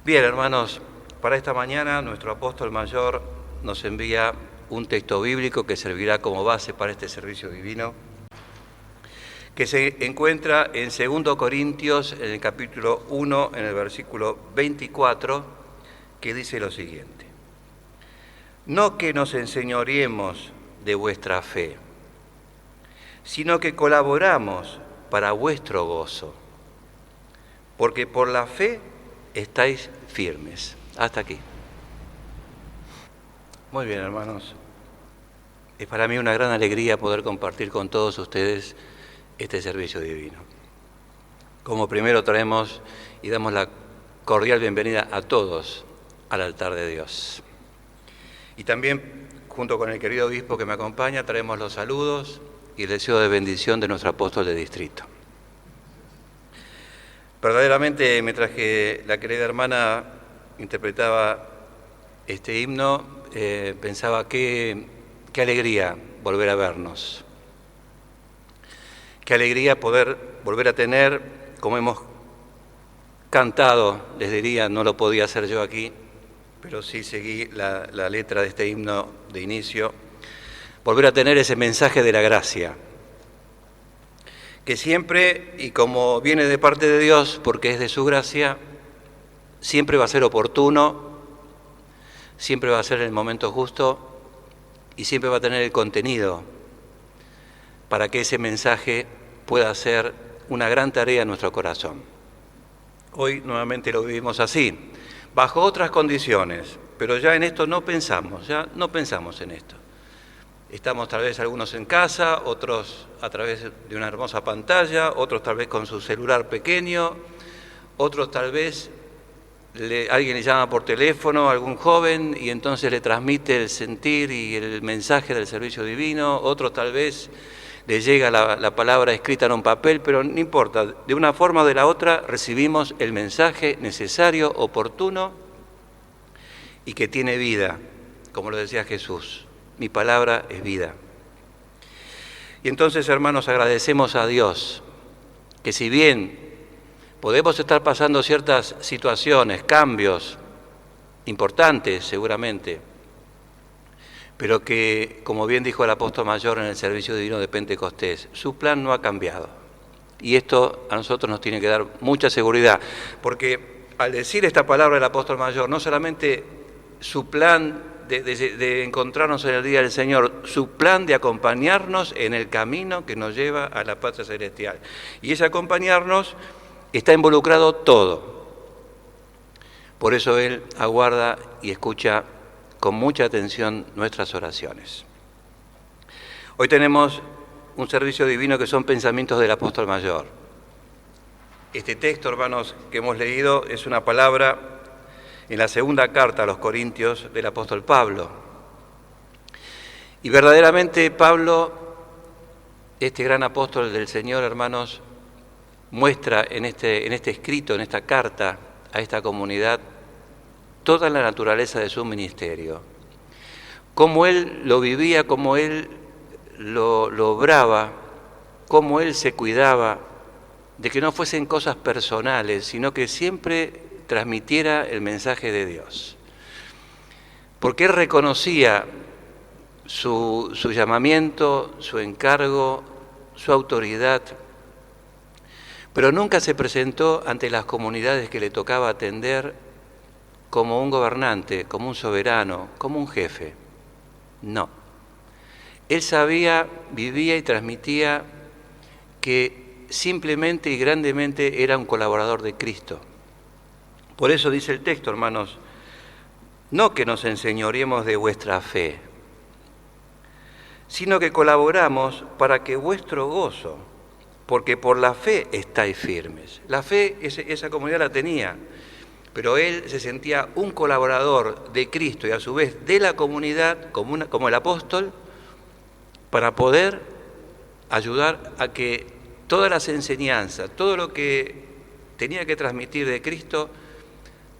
Bien, hermanos, para esta mañana nuestro apóstol mayor nos envía un texto bíblico que servirá como base para este servicio divino, que se encuentra en 2 Corintios, en el capítulo 1, en el versículo 24, que dice lo siguiente: No que nos enseñoreemos de vuestra fe, sino que colaboramos para vuestro gozo, porque por la fe estáis firmes. Hasta aquí. Muy bien, hermanos. Es para mí una gran alegría poder compartir con todos ustedes este servicio divino. Como primero traemos y damos la cordial bienvenida a todos al altar de Dios. Y también, junto con el querido obispo que me acompaña, traemos los saludos y el deseo de bendición de nuestro apóstol de distrito. Verdaderamente, mientras que la querida hermana interpretaba este himno, pensaba qué alegría volver a vernos. Qué alegría poder volver a tener, como hemos cantado, les diría, no lo podía hacer yo aquí, pero sí seguí la letra de este himno de inicio, volver a tener ese mensaje de la gracia, que siempre, y como viene de parte de Dios, porque es de su gracia, siempre va a ser oportuno, siempre va a ser en el momento justo y siempre va a tener el contenido para que ese mensaje pueda ser una gran tarea en nuestro corazón. Hoy nuevamente lo vivimos así, bajo otras condiciones, pero ya en esto no pensamos en esto. Estamos tal vez algunos en casa, otros a través de una hermosa pantalla, otros tal vez con su celular pequeño, otros tal vez alguien le llama por teléfono a algún joven y entonces le transmite el sentir y el mensaje del servicio divino, otros tal vez le llega la palabra escrita en un papel, pero no importa, de una forma o de la otra recibimos el mensaje necesario, oportuno y que tiene vida, como lo decía Jesús. Mi palabra es vida. Y entonces, hermanos, agradecemos a Dios que si bien podemos estar pasando ciertas situaciones, cambios importantes seguramente, pero que, como bien dijo el apóstol mayor en el servicio divino de Pentecostés, su plan no ha cambiado. Y esto a nosotros nos tiene que dar mucha seguridad, porque al decir esta palabra del apóstol mayor, no solamente su plan de encontrarnos en el día del Señor, su plan de acompañarnos en el camino que nos lleva a la patria celestial. Y ese acompañarnos está involucrado todo. Por eso Él aguarda y escucha con mucha atención nuestras oraciones. Hoy tenemos un servicio divino que son pensamientos del apóstol mayor. Este texto, hermanos, que hemos leído es una palabra en la segunda carta a los Corintios del apóstol Pablo. Y verdaderamente Pablo, este gran apóstol del Señor, hermanos, muestra en este escrito, en esta carta a esta comunidad, toda la naturaleza de su ministerio. Cómo él lo vivía, cómo él lo obraba, cómo él se cuidaba de que no fuesen cosas personales, sino que siempre transmitiera el mensaje de Dios. Porque él reconocía su llamamiento, su encargo, su autoridad, pero nunca se presentó ante las comunidades que le tocaba atender como un gobernante, como un soberano, como un jefe. No. Él sabía, vivía y transmitía que simplemente y grandemente era un colaborador de Cristo. Por eso dice el texto, hermanos, no que nos enseñoreemos de vuestra fe, sino que colaboramos para que vuestro gozo, porque por la fe estáis firmes. La fe esa comunidad la tenía, pero él se sentía un colaborador de Cristo y a su vez de la comunidad, como el apóstol, para poder ayudar a que todas las enseñanzas, todo lo que tenía que transmitir de Cristo,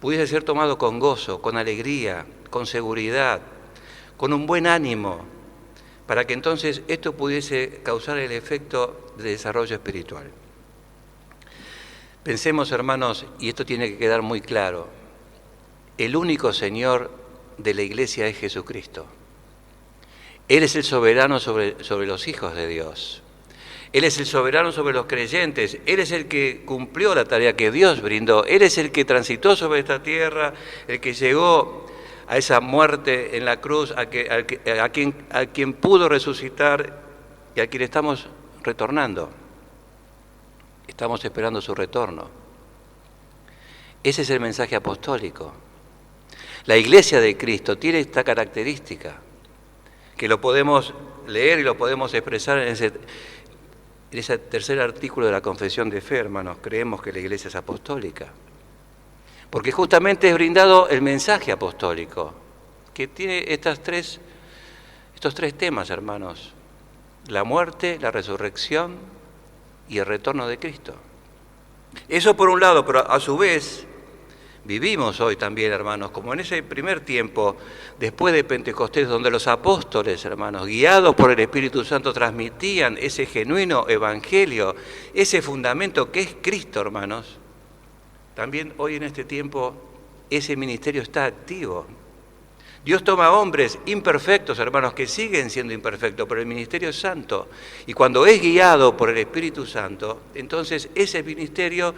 pudiese ser tomado con gozo, con alegría, con seguridad, con un buen ánimo, para que entonces esto pudiese causar el efecto de desarrollo espiritual. Pensemos, hermanos, y esto tiene que quedar muy claro, el único Señor de la Iglesia es Jesucristo. Él es el soberano sobre los hijos de Dios. Él es el soberano sobre los creyentes. Él es el que cumplió la tarea que Dios brindó. Él es el que transitó sobre esta tierra, el que llegó a esa muerte en la cruz, a quien pudo resucitar y a quien estamos retornando. Estamos esperando su retorno. Ese es el mensaje apostólico. La Iglesia de Cristo tiene esta característica, que lo podemos leer y lo podemos expresar en ese tercer artículo de la Confesión de Fe, hermanos. Creemos que la Iglesia es apostólica, porque justamente es brindado el mensaje apostólico, que tiene estos tres temas, hermanos: la muerte, la resurrección y el retorno de Cristo. Eso por un lado, pero a su vez vivimos hoy también, hermanos, como en ese primer tiempo, después de Pentecostés, donde los apóstoles, hermanos, guiados por el Espíritu Santo, transmitían ese genuino evangelio, ese fundamento que es Cristo, hermanos. También hoy en este tiempo ese ministerio está activo. Dios toma hombres imperfectos, hermanos, que siguen siendo imperfectos, pero el ministerio es santo. Y cuando es guiado por el Espíritu Santo, entonces ese ministerio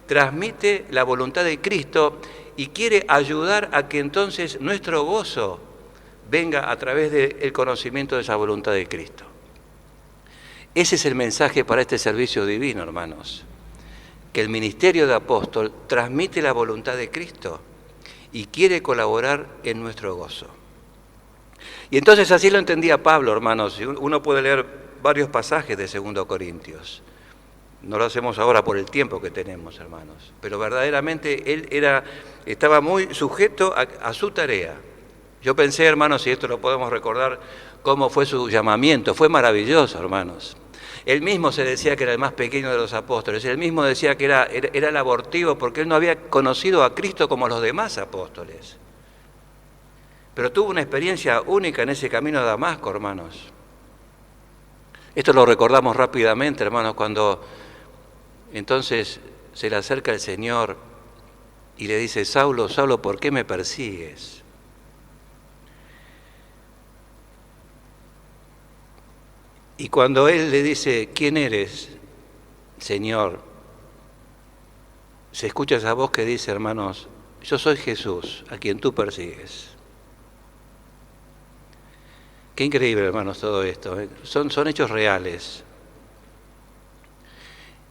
transmite la voluntad de Cristo y quiere ayudar a que entonces nuestro gozo venga a través del conocimiento de esa voluntad de Cristo. Ese es el mensaje para este servicio divino, hermanos, que el ministerio de apóstol transmite la voluntad de Cristo y quiere colaborar en nuestro gozo. Y entonces así lo entendía Pablo, hermanos. Uno puede leer varios pasajes de 2 Corintios. No lo hacemos ahora por el tiempo que tenemos, hermanos, pero verdaderamente él estaba muy sujeto a su tarea. Yo pensé, hermanos, y esto lo podemos recordar, cómo fue su llamamiento. Fue maravilloso, hermanos. Él mismo se decía que era el más pequeño de los apóstoles. Él mismo decía que era el abortivo porque él no había conocido a Cristo como los demás apóstoles. Pero tuvo una experiencia única en ese camino a Damasco, hermanos. Esto lo recordamos rápidamente, hermanos, cuando entonces se le acerca el Señor y le dice: Saulo, Saulo, ¿por qué me persigues? Y cuando él le dice: ¿quién eres, Señor?, se escucha esa voz que dice, hermanos: yo soy Jesús, a quien tú persigues. Qué increíble, hermanos, todo esto, ¿eh? Son hechos reales.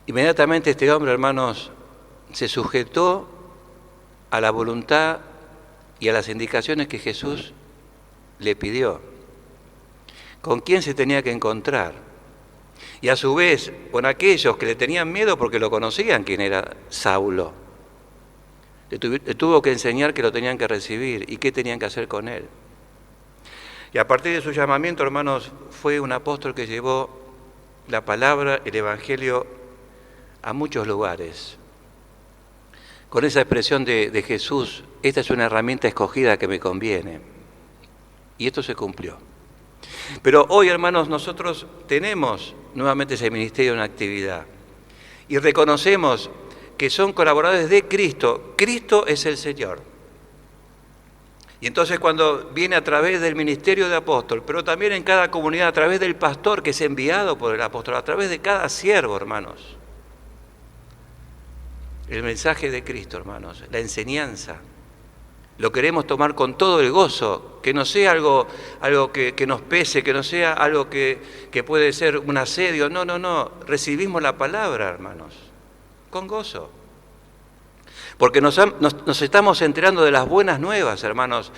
Inmediatamente este hombre, hermanos, se sujetó a la voluntad y a las indicaciones que Jesús le pidió. ¿Con quién se tenía que encontrar? Y a su vez, con aquellos que le tenían miedo porque lo conocían quién era Saulo. Le tuvo que enseñar que lo tenían que recibir y qué tenían que hacer con él. Y a partir de su llamamiento, hermanos, fue un apóstol que llevó la palabra, el evangelio, a muchos lugares. Con esa expresión de Jesús: esta es una herramienta escogida que me conviene. Y esto se cumplió. Pero hoy, hermanos, nosotros tenemos nuevamente ese ministerio en actividad. Y reconocemos que son colaboradores de Cristo. Cristo es el Señor. Y entonces cuando viene a través del ministerio de apóstol, pero también en cada comunidad, a través del pastor que es enviado por el apóstol, a través de cada siervo, hermanos, el mensaje de Cristo, hermanos, la enseñanza, lo queremos tomar con todo el gozo, que no sea algo que nos pese, que no sea algo que puede ser un asedio. No, recibimos la palabra, hermanos, con gozo. Porque nos estamos enterando de las buenas nuevas, hermanos.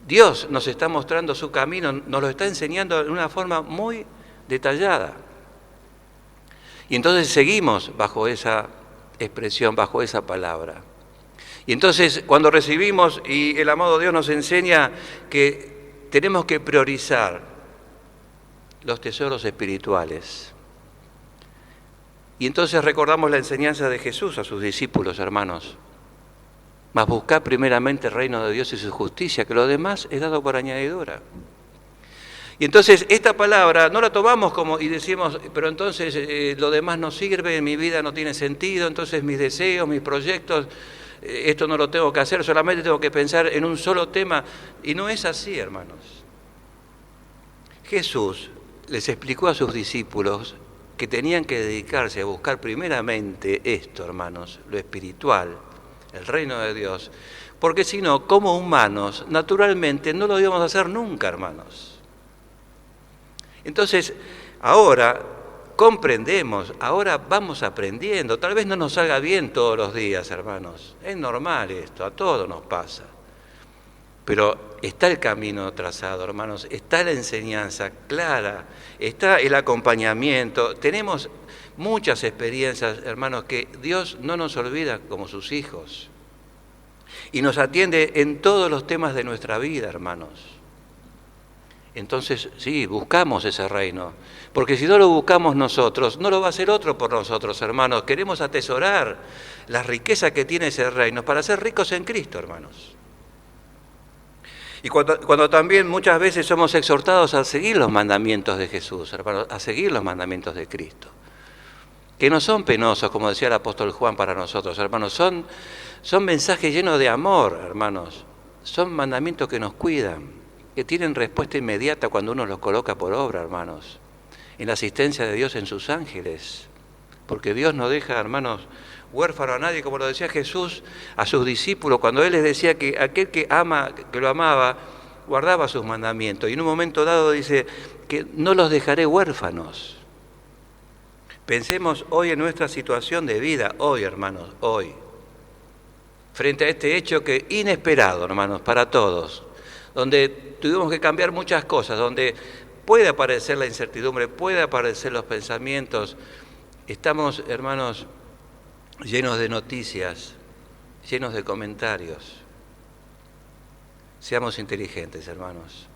Dios nos está mostrando su camino, nos lo está enseñando de una forma muy detallada. Y entonces seguimos bajo esa expresión, bajo esa palabra. Y entonces cuando recibimos y el amado Dios nos enseña que tenemos que priorizar los tesoros espirituales. Y entonces recordamos la enseñanza de Jesús a sus discípulos, hermanos. Mas buscad primeramente el reino de Dios y su justicia, que lo demás es dado por añadidura. Y entonces esta palabra no la tomamos como y decimos, pero entonces lo demás no sirve, mi vida no tiene sentido, entonces mis deseos, mis proyectos esto no lo tengo que hacer, solamente tengo que pensar en un solo tema. Y no es así, hermanos. Jesús les explicó a sus discípulos que tenían que dedicarse a buscar primeramente esto, hermanos, lo espiritual, el reino de Dios, porque si no, como humanos, naturalmente no lo íbamos a hacer nunca, hermanos. Entonces, ahora comprendemos, ahora vamos aprendiendo, tal vez no nos salga bien todos los días, hermanos, es normal esto, a todos nos pasa. Pero está el camino trazado, hermanos, está la enseñanza clara, está el acompañamiento. Tenemos muchas experiencias, hermanos, que Dios no nos olvida como sus hijos. Y nos atiende en todos los temas de nuestra vida, hermanos. Entonces, sí, buscamos ese reino. Porque si no lo buscamos nosotros, no lo va a hacer otro por nosotros, hermanos. Queremos atesorar las riquezas que tiene ese reino para ser ricos en Cristo, hermanos. Y cuando también muchas veces somos exhortados a seguir los mandamientos de Jesús, hermanos, a seguir los mandamientos de Cristo, que no son penosos, como decía el apóstol Juan para nosotros, hermanos, son mensajes llenos de amor, hermanos, son mandamientos que nos cuidan, que tienen respuesta inmediata cuando uno los coloca por obra, hermanos, en la asistencia de Dios en sus ángeles, porque Dios no deja, hermanos, huérfano a nadie, como lo decía Jesús a sus discípulos, cuando Él les decía que aquel que lo amaba, guardaba sus mandamientos. Y en un momento dado dice que no los dejaré huérfanos. Pensemos hoy en nuestra situación de vida, hoy, hermanos, hoy. Frente a este hecho que inesperado, hermanos, para todos, donde tuvimos que cambiar muchas cosas, donde puede aparecer la incertidumbre, puede aparecer los pensamientos. Estamos, hermanos, llenos de noticias, llenos de comentarios. Seamos inteligentes, hermanos.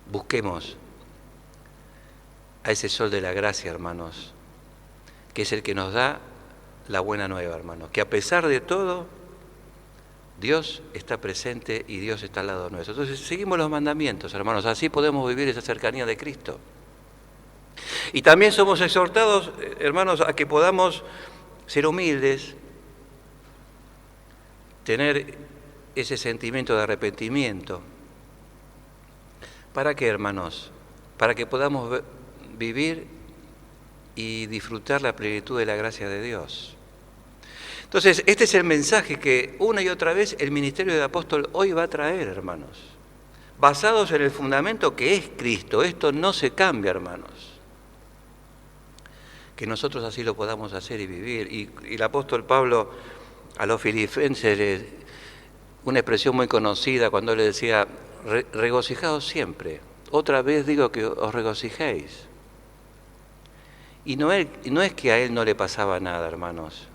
Busquemos a ese sol de la gracia, hermanos, que es el que nos da la buena nueva, hermanos. Que a pesar de todo, Dios está presente y Dios está al lado nuestro. Entonces, seguimos los mandamientos, hermanos. Así podemos vivir esa cercanía de Cristo. Y también somos exhortados, hermanos, a que podamos ser humildes, tener ese sentimiento de arrepentimiento. ¿Para qué, hermanos? Para que podamos vivir y disfrutar la plenitud de la gracia de Dios. Entonces, este es el mensaje que una y otra vez el ministerio del apóstol hoy va a traer, hermanos, basados en el fundamento que es Cristo. Esto no se cambia, hermanos. Que nosotros así lo podamos hacer y vivir. Y el apóstol Pablo a los filipenses, una expresión muy conocida cuando le decía, regocijaos siempre. Otra vez digo que os regocijéis. Y no es que a él no le pasaba nada, hermanos.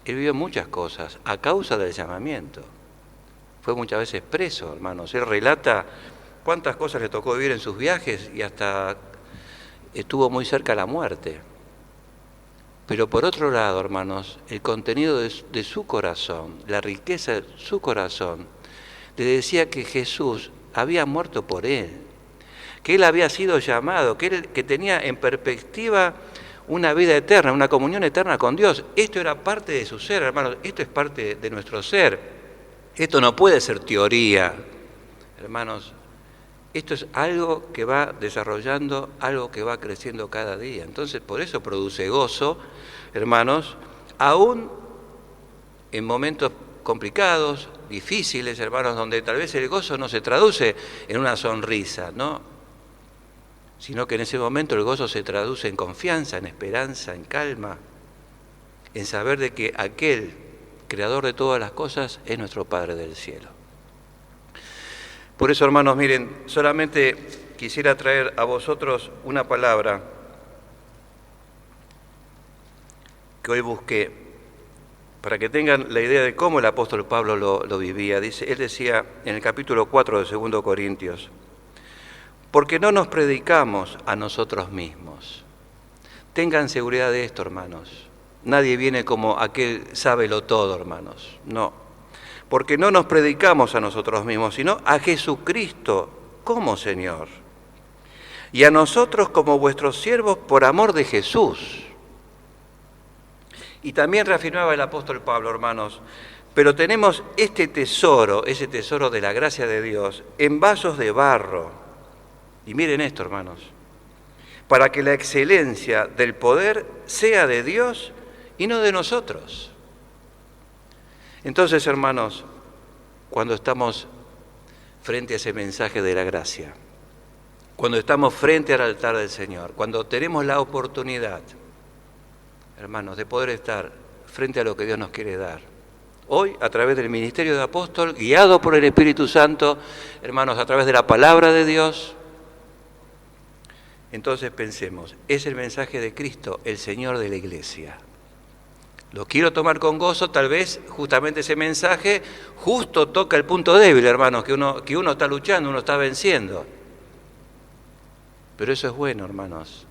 Él vivió muchas cosas a causa del llamamiento. Fue muchas veces preso, hermanos. Él relata cuántas cosas le tocó vivir en sus viajes y hasta estuvo muy cerca de la muerte. Pero por otro lado, hermanos, el contenido de su corazón, la riqueza de su corazón, le decía que Jesús había muerto por él, que él había sido llamado, que tenía en perspectiva una vida eterna, una comunión eterna con Dios. Esto era parte de su ser, hermanos, esto es parte de nuestro ser. Esto no puede ser teoría, hermanos. Esto es algo que va desarrollando, algo que va creciendo cada día. Entonces, por eso produce gozo, hermanos, aún en momentos complicados, difíciles, hermanos, donde tal vez el gozo no se traduce en una sonrisa, ¿no? Sino que en ese momento el gozo se traduce en confianza, en esperanza, en calma, en saber de que aquel creador de todas las cosas es nuestro Padre del cielo. Por eso, hermanos, miren, solamente quisiera traer a vosotros una palabra que hoy busqué, para que tengan la idea de cómo el apóstol Pablo lo vivía. Él decía en el capítulo 4 de 2 Corintios, porque no nos predicamos a nosotros mismos. Tengan seguridad de esto, hermanos. Nadie viene como aquel sábelo todo, hermanos. No. Porque no nos predicamos a nosotros mismos, sino a Jesucristo como Señor. Y a nosotros como vuestros siervos por amor de Jesús. Y también reafirmaba el apóstol Pablo, hermanos, Pero tenemos este tesoro, ese tesoro de la gracia de Dios, en vasos de barro. Y miren esto, hermanos, para que la excelencia del poder sea de Dios y no de nosotros. Entonces, hermanos, cuando estamos frente a ese mensaje de la gracia, cuando estamos frente al altar del Señor, cuando tenemos la oportunidad, hermanos, de poder estar frente a lo que Dios nos quiere dar, hoy, a través del ministerio de apóstol, guiado por el Espíritu Santo, hermanos, a través de la palabra de Dios, entonces pensemos, es el mensaje de Cristo, el Señor de la Iglesia. Lo quiero tomar con gozo, tal vez justamente ese mensaje justo toca el punto débil, hermanos, que uno está luchando, uno está venciendo. Pero eso es bueno, hermanos,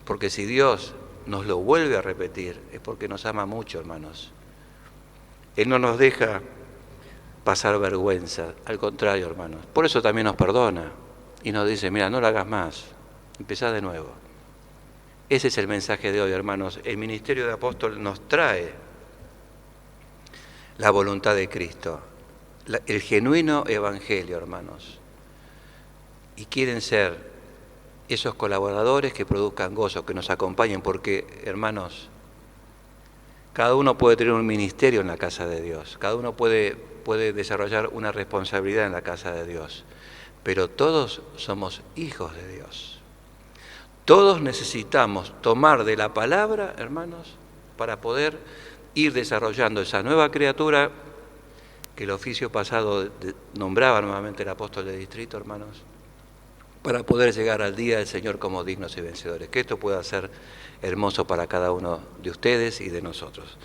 porque si Dios nos lo vuelve a repetir, es porque nos ama mucho, hermanos. Él no nos deja pasar vergüenza, al contrario, hermanos. Por eso también nos perdona y nos dice, mira, no lo hagas más, empezá de nuevo. Ese es el mensaje de hoy, hermanos. El ministerio de apóstol nos trae la voluntad de Cristo, el genuino evangelio, hermanos. Y quieren ser esos colaboradores que produzcan gozo, que nos acompañen, porque, hermanos, cada uno puede tener un ministerio en la casa de Dios, cada uno puede desarrollar una responsabilidad en la casa de Dios, pero todos somos hijos de Dios. Todos necesitamos tomar de la palabra, hermanos, para poder ir desarrollando esa nueva criatura que el oficio pasado nombraba nuevamente el apóstol de distrito, hermanos, para poder llegar al día del Señor como dignos y vencedores. Que esto pueda ser hermoso para cada uno de ustedes y de nosotros.